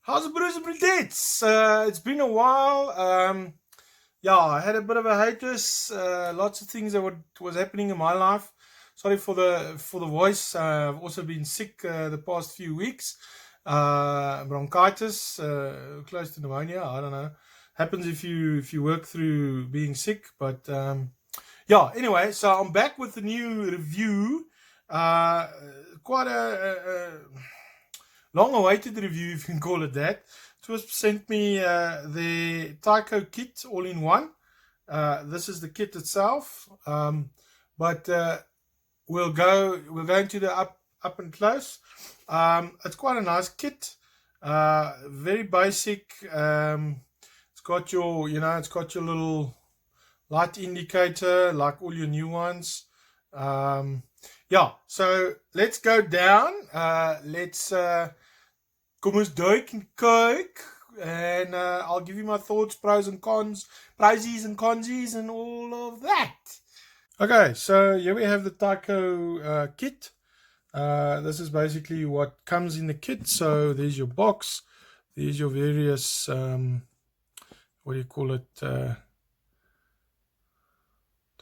How's it, Borosilicate? It's been a while. Yeah, I had a bit of a hiatus. Lots of things that was happening in my life. Sorry for the voice. I've also been sick the past few weeks. Bronchitis, close to pneumonia. I don't know. Happens if you work through being sick. But yeah. Anyway, so I'm back with a new review. Uh, Quite a long-awaited review, if you can call it that. Twisp sent me the Tyko kit all-in-one. This is the kit itself, but we'll go into the up and close. It's quite a nice kit, very basic. It's got your little light indicator like all your new ones. Yeah, so let's go down. Let's kom ons duik en kyk, and I'll give you my thoughts, pros and cons, prisies and consies, and all of that. Okay, so here we have the Tyko kit. This is basically what comes in the kit. So there's your box, there's your various, what do you call it, to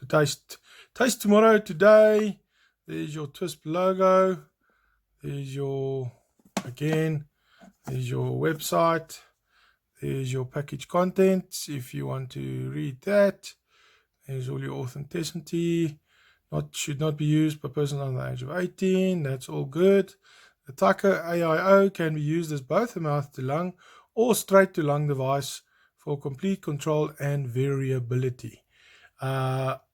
taste tomorrow, today. There's your Twisp logo, there's your, again, there's your website, there's your package contents if you want to read that. There's all your authenticity, should not be used by persons under the age of 18. That's all good. The Tyko AIO can be used as both a mouth to lung or straight to lung device for complete control and variability.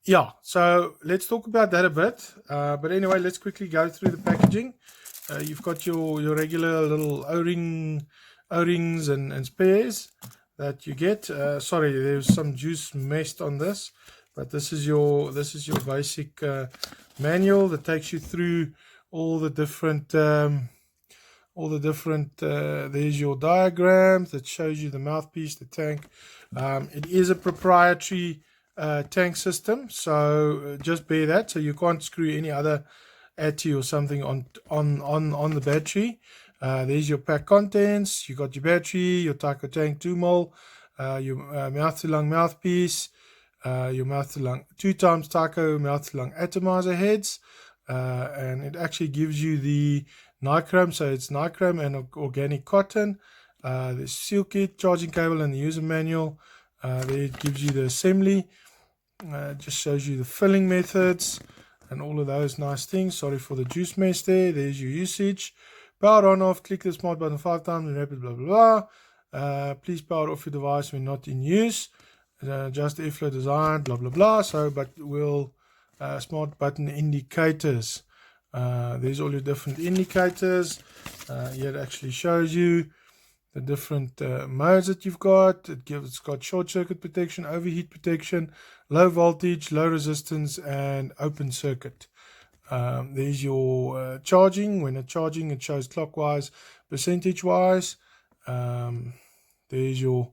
Yeah, so let's talk about that a bit. But anyway, let's quickly go through the packaging. You've got your regular little O-rings and spares that you get. Sorry, there's some juice messed on this, but this is your basic manual that takes you through all the different there's your diagrams that shows you the mouthpiece, the tank. It is a proprietary tank system, so just bear that. So you can't screw any other ATI or something on the battery. There's your pack contents. You got your battery, your Tyko tank 2 mil, your mouth to lung mouthpiece, your mouth to lung 2 times Tyko mouth to lung atomizer heads, and it actually gives you the nichrome, so it's nichrome and organic cotton. The seal kit, charging cable, and the user manual. There it gives you the assembly. Just shows you the filling methods and all of those nice things. Sorry for the juice mess there. There's your usage. Power on off. Click the smart button 5 times and rapid blah blah blah. Please power off your device when not in use. Just airflow design blah blah blah. So, but we'll smart button indicators. There's all your different indicators. Here it actually shows you the different modes that you've got. It's got short circuit protection, overheat protection, low voltage, low resistance, and open circuit. There's your charging. When it's charging, it shows clockwise, percentage wise. There's your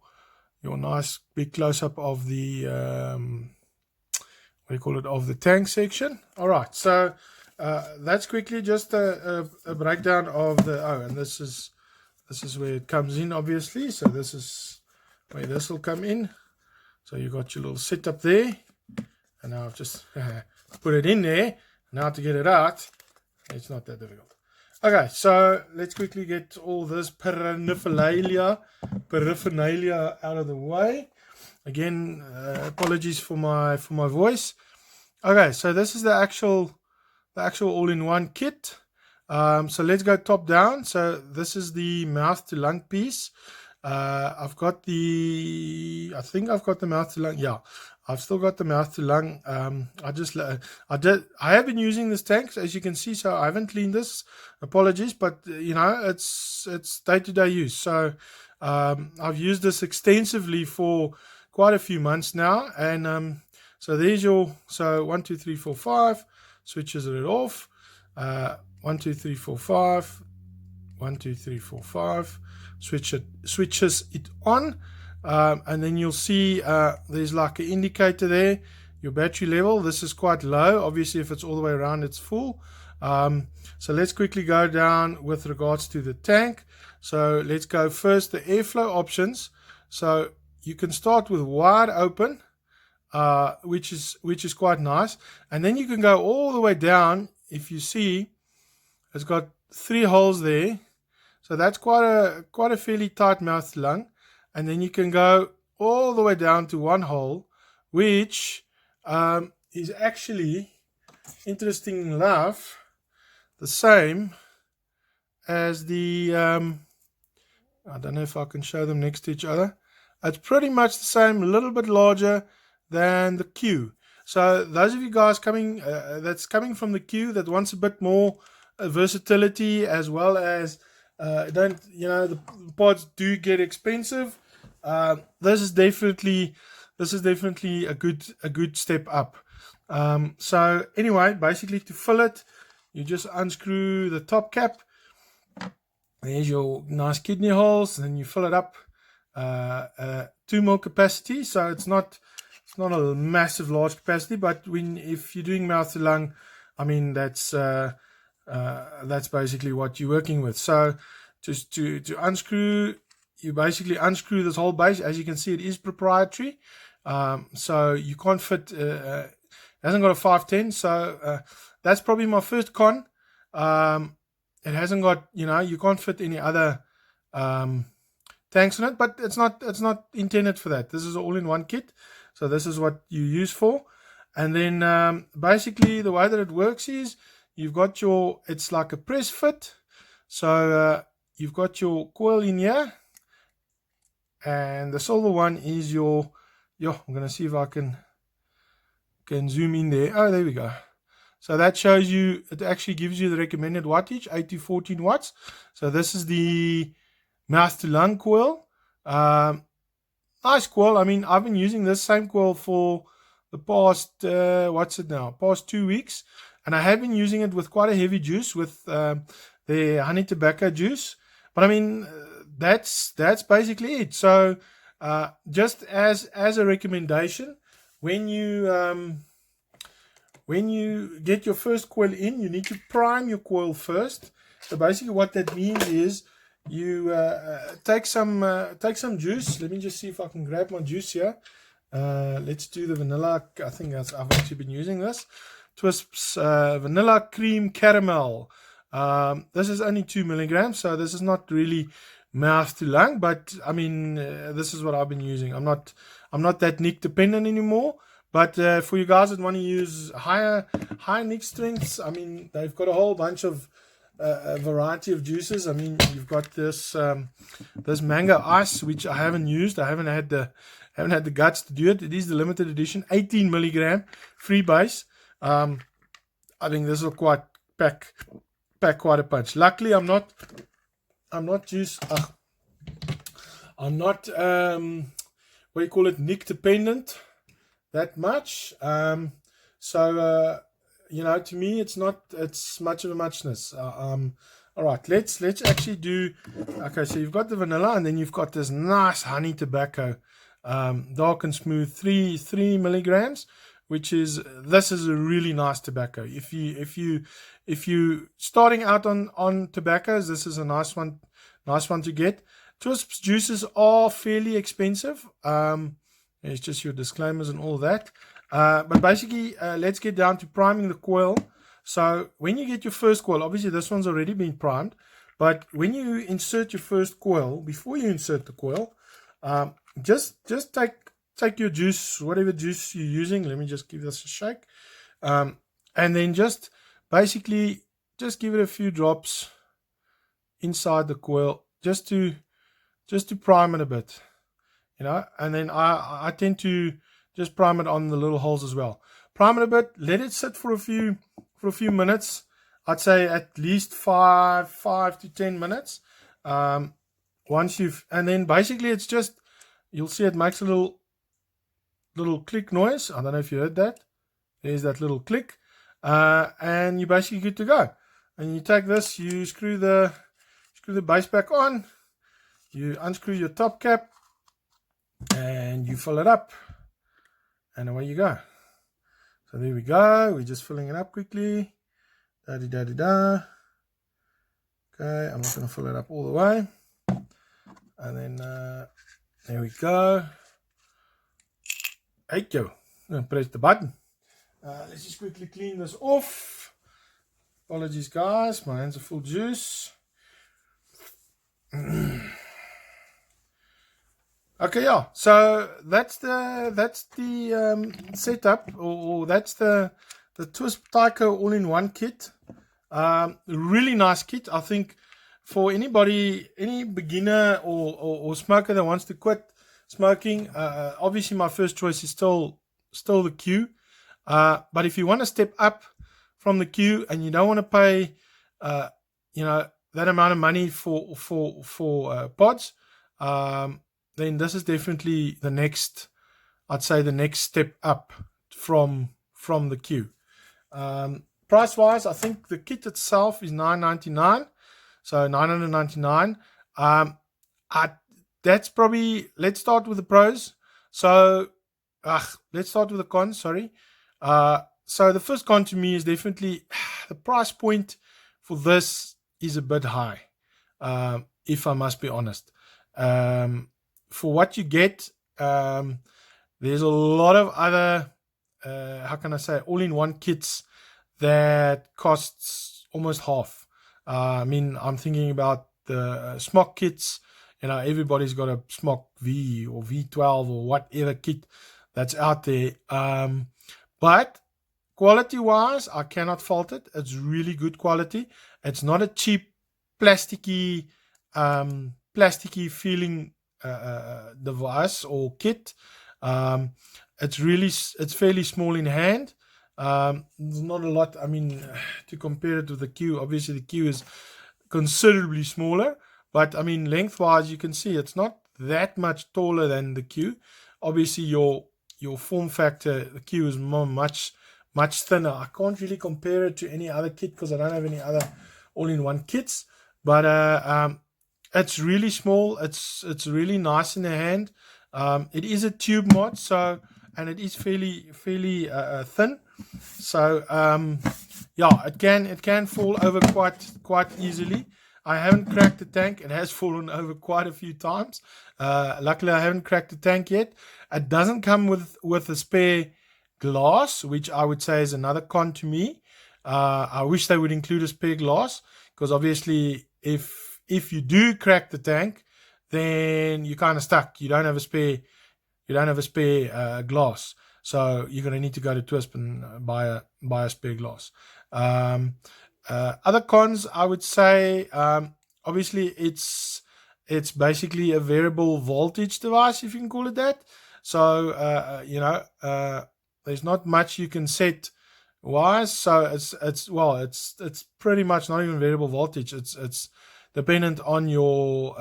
nice big close-up of the what do you call it, of the tank section. All right, so that's quickly just a breakdown of the and this is where it comes in, obviously. So this is where this will come in. So you got your little setup there, and now I've just put it in there. Now to get it out, it's not that difficult. Okay, so let's quickly get all this paraphernalia out of the way. Again, apologies for my voice. Okay, so this is the actual all-in-one kit. So let's go top down. So this is the mouth to lung piece. I think I've got the mouth to lung. Yeah, I've still got the mouth to lung. I have been using this tank, as you can see, so I haven't cleaned this. Apologies, but it's day-to-day use. So I've used this extensively for quite a few months now, and so there's your 1 2 3 4 5 switches it off. 1 2 3 4 5 1 2 3 4 5 switches it on, and then you'll see there's like an indicator there, your battery level. This is quite low. Obviously if it's all the way around, it's full. So let's quickly go down with regards to the tank. So let's go first the airflow options. So you can start with wide open, which is quite nice, and then you can go all the way down. If you see, it's got 3 holes there, so that's quite a fairly tight mouth to lung. And then you can go all the way down to 1 hole, which is actually, interesting enough, the same as the I don't know if I can show them next to each other. It's pretty much the same, a little bit larger than the Q. So those of you guys coming that's coming from the Q that wants a bit more versatility, as well as don't, you know, the pods do get expensive, this is definitely a good step up. So anyway, basically to fill it, you just unscrew the top cap. There's your nice kidney holes, and then you fill it up 2 mil capacity. So it's not a massive large capacity, but if you're doing mouth to lung, I mean, that's basically what you're working with. So just to unscrew, you basically unscrew this whole base. As you can see, it is proprietary, so you can't fit, it hasn't got a 510, so that's probably my first con. It hasn't got, you know, you can't fit any other tanks on it, but it's not intended for that. This is an all-in-one kit, so this is what you use for. And then basically the way that it works is you've got it's like a press fit. So you've got your coil in here, and the silver one is I'm gonna see if I can zoom in there. Oh, there we go. So that shows you, it actually gives you the recommended wattage, 8 to 14 watts. So this is the mouth to lung coil. Nice coil. I mean, I've been using this same coil for the past, past 2 weeks. And I have been using it with quite a heavy juice, with the honey tobacco juice. But I mean, that's basically it. So just as a recommendation, when you get your first coil in, you need to prime your coil first. So basically what that means is you take some juice. Let me just see if I can grab my juice here. Let's do the vanilla. I think I've actually been using this Twisp's vanilla cream caramel. This is only 2 milligrams, so this is not really mouth to lung, but I mean, this is what I've been using. I'm not that nick dependent anymore. But for you guys that want to use high nick strengths, I mean, they've got a whole bunch of a variety of juices. I mean, you've got this mango ice, which I haven't used. I haven't had the guts to do it. It is the limited edition, 18 milligram free base. I think this will pack quite a punch. Luckily, I'm not what do you call it, nick dependent that much. So you know, to me, it's much of a muchness. All right, let's actually do. Okay, so you've got the vanilla, and then you've got this nice honey tobacco, dark and smooth, 3 milligrams, this is a really nice tobacco. If you starting out on tobaccos, this is a nice one to get. Twisp's juices are fairly expensive. It's just your disclaimers and all that. But basically, let's get down to priming the coil. So when you get your first coil, obviously this one's already been primed, but when you insert your first coil, before you insert the coil, just take your juice, whatever juice you're using. Let me just give this a shake, and then just basically just give it a few drops inside the coil, just to prime it a bit, you know. And then I tend to just prime it on the little holes as well. Prime it a bit, let it sit for a few minutes. I'd say at least 5 to 10 minutes. And then basically it's just, you'll see it makes a little click noise. I don't know if you heard that. There's that little click, and you're basically good to go. And you take this, you screw the base back on, you unscrew your top cap, and you fill it up, and away you go. So there we go. We're just filling it up quickly. Da-di-da-di-da. Okay, I'm not going to fill it up all the way. And then there we go. Hey, yo. I'm going to press the button. Let's just quickly clean this off. Apologies, guys. My hands are full of juice. Okay, yeah. So that's the setup, or that's the Twisp Tyko all-in-one kit. Really nice kit. I think for anybody, any beginner or smoker that wants to quit smoking, obviously my first choice is still the Q. But if you want to step up from the Q and you don't want to pay, that amount of money for pods, then this is definitely the next, I'd say the next step up from the Q. Price wise, I think the kit itself is $9.99, so $999. That's probably, let's start with the pros. So let's start with the cons, sorry. So the first con to me is definitely the price point for this is a bit high, if I must be honest. For what you get, there's a lot of other, how can I say, all-in-one kits that costs almost half. I mean, I'm thinking about the Smock kits. Everybody's got a Smock V or V12 or whatever kit that's out there. But quality-wise, I cannot fault it. It's really good quality. It's not a cheap, plasticky feeling device or kit. It's fairly small in hand. There's not a lot. I mean, to compare it with the Q, obviously the Q is considerably smaller. But I mean, lengthwise, you can see it's not that much taller than the Q. Obviously, your form factor, the Q is much thinner. I can't really compare it to any other kit because I don't have any other all-in-one kits. But it's really small. It's really nice in the hand. It is a tube mod, so, and it is fairly thin. So yeah, it can fall over quite easily. I haven't cracked the tank. It has fallen over quite a few times. Luckily, I haven't cracked the tank yet. It doesn't come with a spare glass, which I would say is another con to me. I wish they would include a spare glass, because obviously if you do crack the tank, then you're kind of stuck. You don't have a spare glass, so you're going to need to go to Twisp and buy a spare glass. Other cons, I would say, obviously it's basically a variable voltage device, if you can call it that. So there's not much you can set wise. So it's pretty much not even variable voltage. It's dependent on your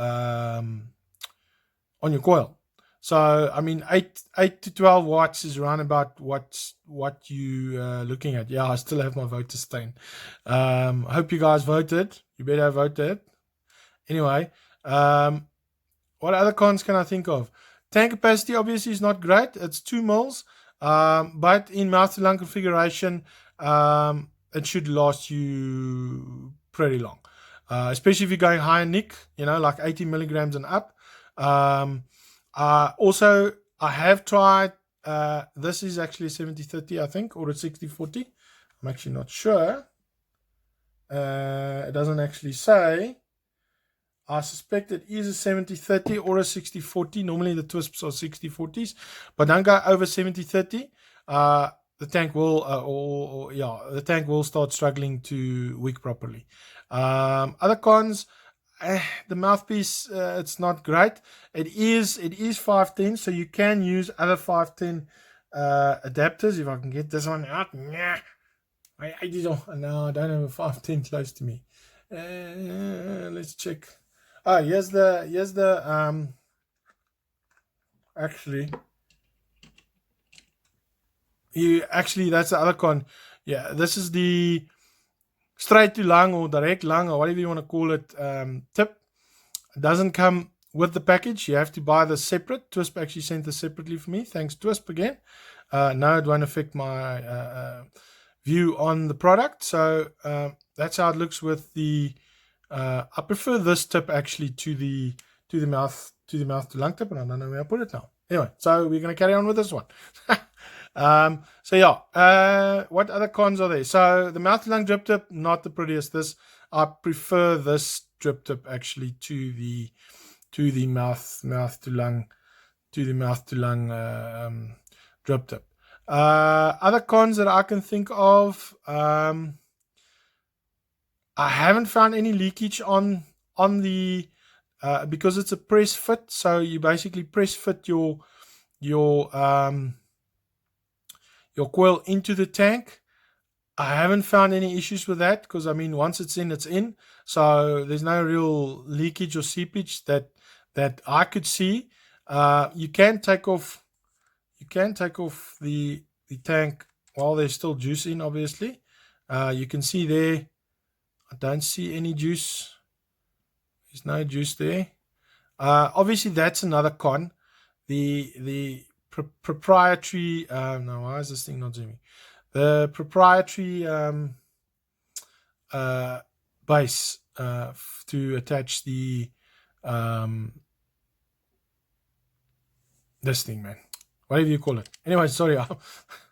coil. So I mean, 8 to 12 watts is around about what you looking at. Yeah, I still have my voter stain. I hope you guys voted. You better have voted. Anyway, what other cons can I think of? Tank capacity obviously is not great. It's 2 mils, but in mouth to lung configuration, it should last you pretty long, especially if you're going high nic, like 80 milligrams and up. Also, I have tried, this is actually a 70-30, I think, or a 60-40. I'm actually not sure. It doesn't actually say. I suspect it is a 70-30 or a 60-40. Normally the Twisps are 60-40s, but don't go over 70-30. The tank will, the tank will start struggling to wick properly. Other cons, the mouthpiece, it's not great. It is 510, so you can use other 510 adapters. If I can get this one out. No, I don't have a 510 close to me. Let's check. Oh, here's the actually that's the other con. Yeah, this is the straight to lung or direct lung or whatever you want to call it tip. It doesn't come with the package. You have to buy this separate. Twisp actually sent this separately for me. Thanks Twisp again. No, it won't affect my view on the product. So that's how it looks with the. I prefer this tip actually to the mouth to lung tip, and I don't know where I put it now. Anyway, so we're going to carry on with this one. So yeah, what other cons are there? So the mouth to lung drip tip, not the prettiest. I prefer this drip tip actually to the mouth to lung drip tip. Other cons that I can think of, I haven't found any leakage on the because it's a press fit. So you basically press fit your coil into the tank. I haven't found any issues with that because I mean once it's in, it's in. So there's no real leakage or seepage that I could see. You can take off the tank while there's still juice in, obviously. You can see there, I don't see any juice. There's no juice there. Obviously, that's another con. The proprietary. No, why is this thing not zooming? The proprietary base to attach the this thing, man. Whatever you call it. Anyway, sorry,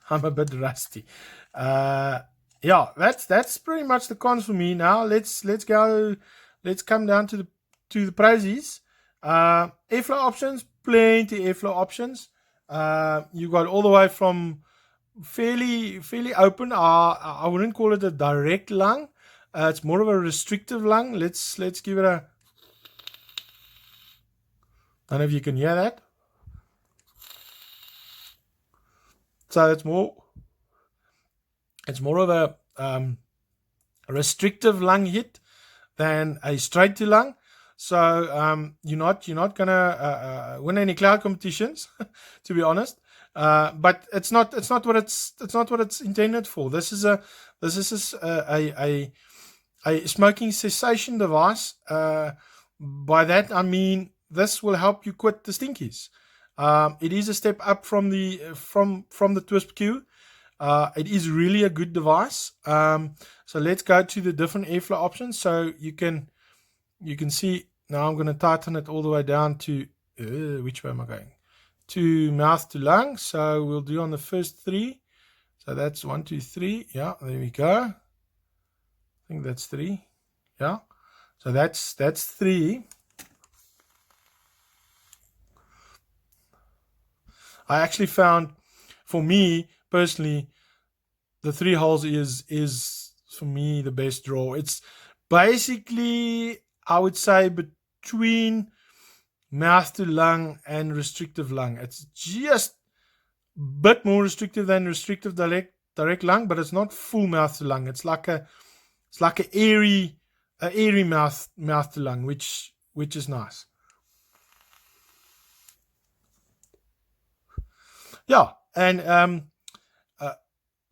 I'm a bit rusty. Yeah, that's pretty much the cons for me. Now let's come down to the prosies. Airflow options, plenty airflow options. You got all the way from fairly open. I wouldn't call it a direct lung. It's more of a restrictive lung. Let's give it a. I don't know if you can hear that. So it's more of a restrictive lung hit than a straight to lung. So you're not gonna win any cloud competitions, to be honest. But it's not what it's intended for. This is a smoking cessation device. By that I mean this will help you quit the stinkies. It is a step up from the Twisp Q. It is really a good device. So let's go to the different airflow options. So you can see now. I'm going to tighten it all the way down to which way am I going? To mouth to lung. So we'll do on the first three. So that's 1, 2, 3. Yeah, there we go. I think that's 3. Yeah. So that's 3. I actually found, for me personally, the 3 holes is for me the best draw. It's basically, I would say, between mouth to lung and restrictive lung. It's just a bit more restrictive than restrictive direct lung, but it's not full mouth to lung. It's like a airy mouth to lung, which is nice. Yeah, and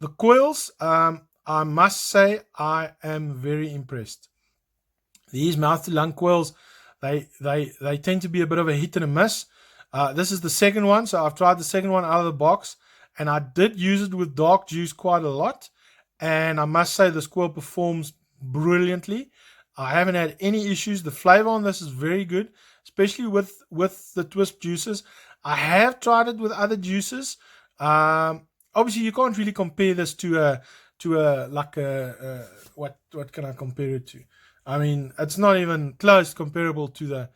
the coils, I must say I am very impressed. These mouth to lung coils, they tend to be a bit of a hit and a miss. This is the second one, so I've tried the second one out of the box, and I did use it with dark juice quite a lot, and I must say this coil performs brilliantly. I haven't had any issues. The flavor on this is very good, especially with the Twisp juices. I have tried it with other juices. Obviously, you can't really compare this to what can I compare it to? I mean, it's not even close comparable to the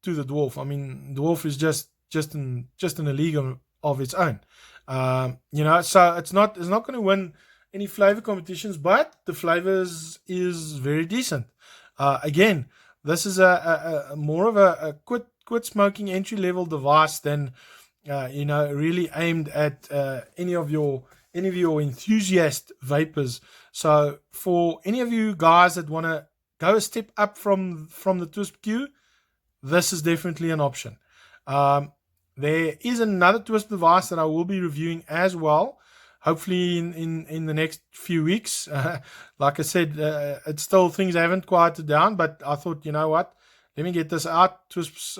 dwarf. I mean, dwarf is just in a league of its own. So it's not going to win any flavor competitions, but the flavors is very decent. Again, this is a more of a quit smoking entry level device than really aimed at any of your enthusiast vapors. So for any of you guys that want to go a step up from the Twisp Q, this is definitely an option. There is another Twisp device that I will be reviewing as well, hopefully in the next few weeks. Like I said, it's still, things haven't quieted down, but I thought, you know what, let me get this out. Twisps,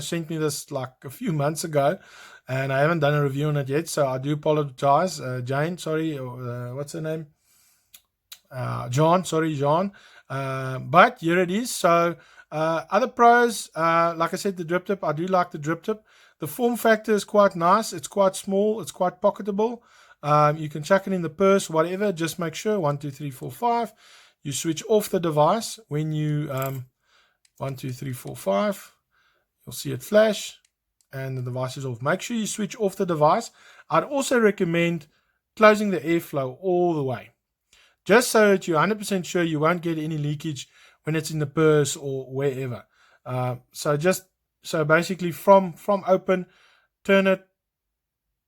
sent me this like a few months ago, and I haven't done a review on it yet, so I do apologize. Jane, sorry, what's her name? John, sorry, John. But here it is. So other pros, like I said, the drip tip. I do like the drip tip. The form factor is quite nice. It's quite small. It's quite pocketable. You can chuck it in the purse, whatever. Just make sure 1, 2, 3, 4, 5. You switch off the device when you 1, 2, 3, 4, 5. You'll see it flash, and the device is off. Make sure you switch off the device. I'd also recommend closing the airflow all the way, just so that you're 100% sure you won't get any leakage when it's in the purse or wherever. So basically from open, turn it,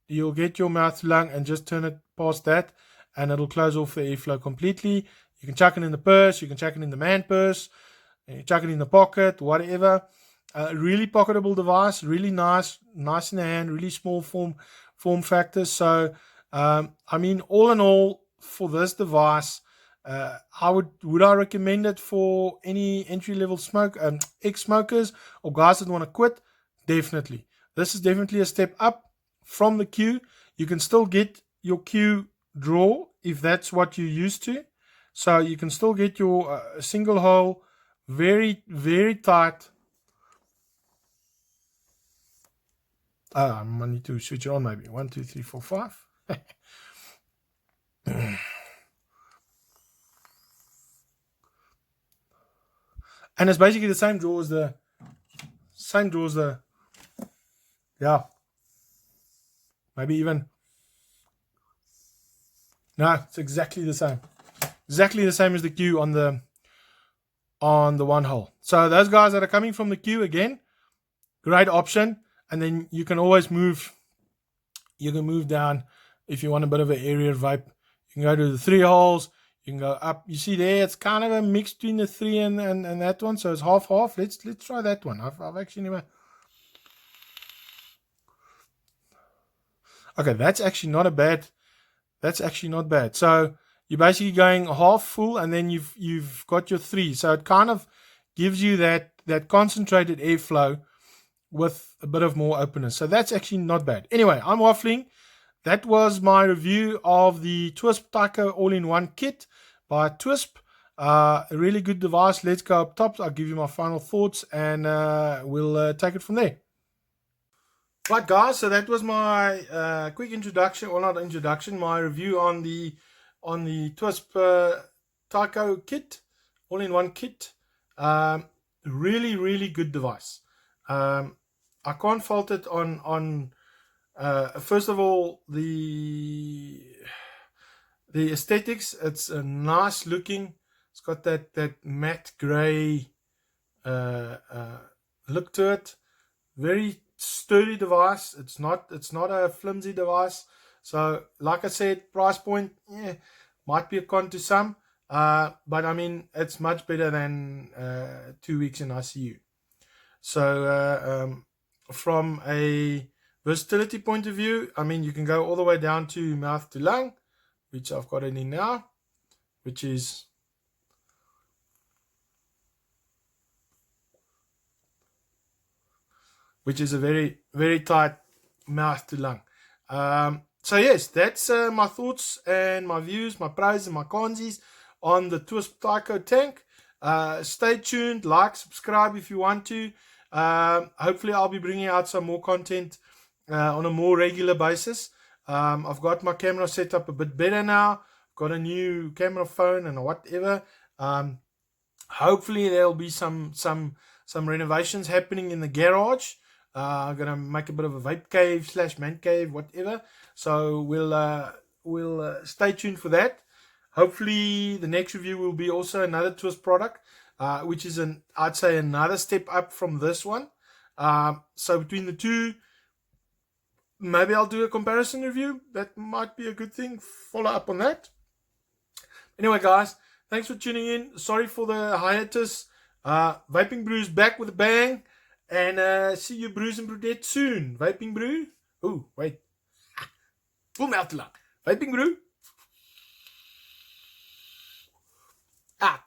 you'll get your mouth to lung, and just turn it past that, and it'll close off the airflow completely. You can chuck it in the purse, you can chuck it in the man purse, you chuck it in the pocket, whatever. Really pocketable device, really nice in the hand, really small form factor. So I mean, all in all, for this device, would I recommend it for any entry-level ex-smokers or guys that want to quit? Definitely. This is definitely a step up from the Q. You can still get your Q draw if that's what you're used to. So you can still get your single hole, very, very tight. I need to switch it on maybe. 1, 2, 3, 4, 5. And it's basically the same draw as the yeah, maybe even, no, it's exactly the same as the Q on the one hole. So those guys that are coming from the Q, again, great option. And then you can always move down if you want a bit of an area vape. You can go to the 3 holes. You can go up. You see there, it's kind of a mix between the 3 and that one. So it's half. Let's try that one. I've actually never. Okay, that's actually not bad. So you're basically going half full, and then you've got your 3. So it kind of gives you that concentrated airflow with a bit of more openness. So that's actually not bad. Anyway, I'm waffling. That was my review of the Twisp Tyko all-in-one kit by Twisp. A really good device. Let's go up top. I'll give you my final thoughts, and we'll take it from there. Right, guys, so that was my quick introduction, or not introduction, my review on the Twisp Tyko kit, all-in-one kit. Really, really good device. I can't fault it on first of all, the aesthetics. It's a nice looking. It's got that matte gray look to it. Very sturdy device. It's not a flimsy device. So like I said, price point, yeah, might be a con to some, but I mean, it's much better than 2 weeks in ICU. So from a versatility point of view, I mean, you can go all the way down to mouth to lung, which I've got it in now, which is a very, very tight mouth to lung. So yes, that's my thoughts and my views, my pros and my consies on the Twisp Tyko tank. Stay tuned, like, subscribe if you want to. Hopefully I'll be bringing out some more content on a more regular basis. I've got my camera set up a bit better now. Got a new camera phone and whatever. Hopefully there'll be some renovations happening in the garage. I'm gonna make a bit of a vape cave / man cave, whatever. So we'll stay tuned for that. Hopefully the next review will be also another Twisp product, which is I'd say another step up from this one. So between the two, maybe I'll do a comparison review. That might be a good thing. Follow up on that. Anyway, guys, thanks for tuning in. Sorry for the hiatus. Vaping Brew's back with a bang. And see you Brews and Brudette soon. Vaping Brew. Oh, wait. Full mouth lang. Vaping Brew. Ah.